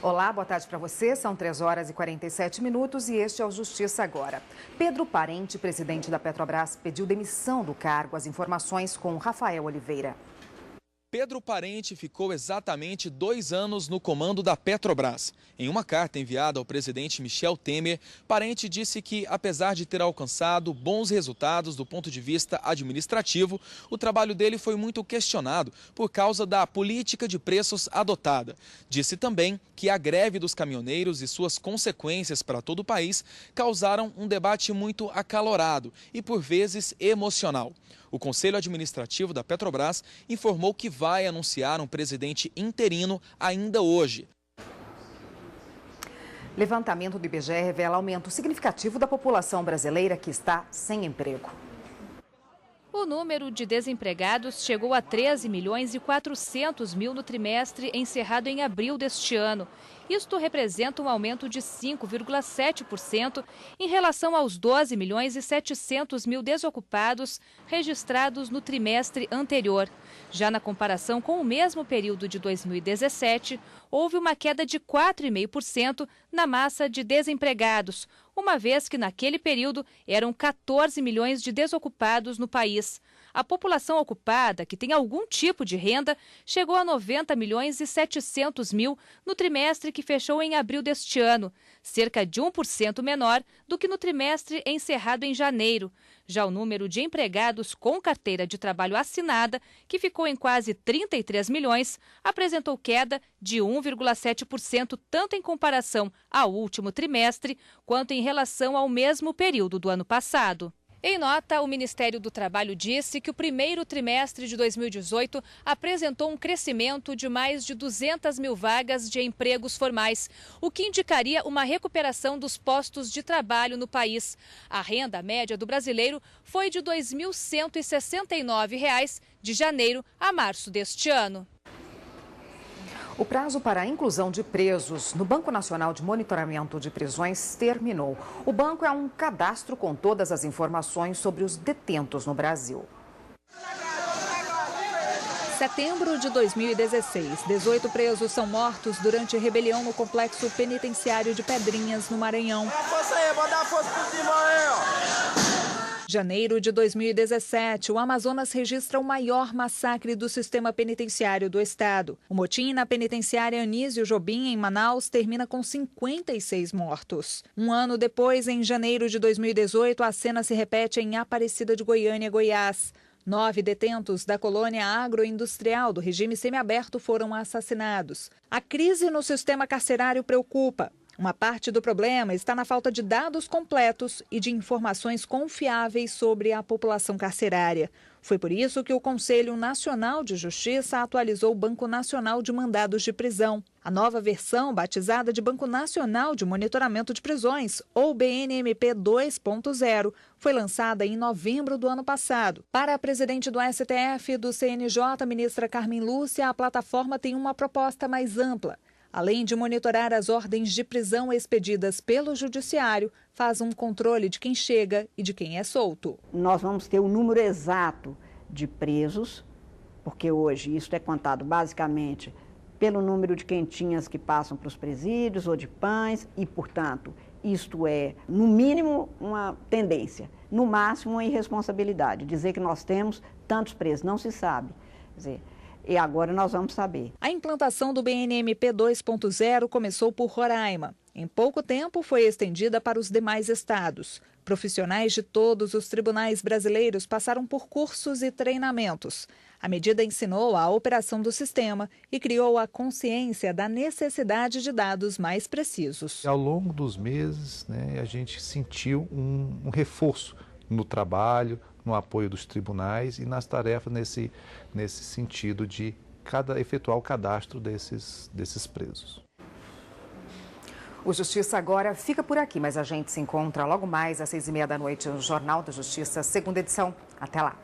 Olá, boa tarde para você. São 3h47 e este é o Justiça Agora. Pedro Parente, presidente da Petrobras, pediu demissão do cargo. As informações com Rafael Oliveira. Pedro Parente ficou exatamente 2 anos no comando da Petrobras. Em uma carta enviada ao presidente Michel Temer, Parente disse que, apesar de ter alcançado bons resultados do ponto de vista administrativo, o trabalho dele foi muito questionado por causa da política de preços adotada. Disse também que a greve dos caminhoneiros e suas consequências para todo o país causaram um debate muito acalorado e, por vezes, emocional. O Conselho Administrativo da Petrobras informou que vai anunciar um presidente interino ainda hoje. Levantamento do IBGE revela aumento significativo da população brasileira que está sem emprego. O número de desempregados chegou a 13.400.000 no trimestre encerrado em abril deste ano. Isto representa um aumento de 5,7% em relação aos 12.700.000 desocupados registrados no trimestre anterior. Já na comparação com o mesmo período de 2017, houve uma queda de 4,5% na massa de desempregados, uma vez que naquele período eram 14 milhões de desocupados no país. A população ocupada, que tem algum tipo de renda, chegou a 90.700.000 no trimestre que fechou em abril deste ano, cerca de 1% menor do que no trimestre encerrado em janeiro. Já o número de empregados com carteira de trabalho assinada, que ficou em quase 33 milhões, apresentou queda de 1,7% tanto em comparação ao último trimestre, quanto em relação ao mesmo período do ano passado. Em nota, o Ministério do Trabalho disse que o primeiro trimestre de 2018 apresentou um crescimento de mais de 200 mil vagas de empregos formais, o que indicaria uma recuperação dos postos de trabalho no país. A renda média do brasileiro foi de R$ 2.169 de janeiro a março deste ano. O prazo para a inclusão de presos no Banco Nacional de Monitoramento de Prisões terminou. O banco é um cadastro com todas as informações sobre os detentos no Brasil. Setembro de 2016, 18 presos são mortos durante rebelião no complexo penitenciário de Pedrinhas, no Maranhão. Janeiro de 2017, o Amazonas registra o maior massacre do sistema penitenciário do estado. O motim na penitenciária Anísio Jobim, em Manaus, termina com 56 mortos. Um ano depois, em janeiro de 2018, a cena se repete em Aparecida de Goiânia, Goiás. 9 detentos da colônia agroindustrial do regime semiaberto foram assassinados. A crise no sistema carcerário preocupa. Uma parte do problema está na falta de dados completos e de informações confiáveis sobre a população carcerária. Foi por isso que o Conselho Nacional de Justiça atualizou o Banco Nacional de Mandados de Prisão. A nova versão, batizada de Banco Nacional de Monitoramento de Prisões, ou BNMP 2.0, foi lançada em novembro do ano passado. Para a presidente do STF e do CNJ, ministra Carmen Lúcia, a plataforma tem uma proposta mais ampla. Além de monitorar as ordens de prisão expedidas pelo Judiciário, faz um controle de quem chega e de quem é solto. Nós vamos ter o número exato de presos, porque hoje isso é contado basicamente pelo número de quentinhas que passam para os presídios ou de pães e, portanto, isto é, no mínimo, uma tendência, no máximo, uma irresponsabilidade. Dizer que nós temos tantos presos, não se sabe. Quer dizer, e agora nós vamos saber. A implantação do BNMP 2.0 começou por Roraima. Em pouco tempo foi estendida para os demais estados. Profissionais de todos os tribunais brasileiros passaram por cursos e treinamentos. A medida ensinou a operação do sistema e criou a consciência da necessidade de dados mais precisos. Ao longo dos meses, a gente sentiu um reforço no trabalho, no apoio dos tribunais e nas tarefas nesse sentido de efetuar o cadastro desses presos. O Justiça Agora fica por aqui, mas a gente se encontra logo mais às 6h30 da noite no Jornal da Justiça, segunda edição. Até lá.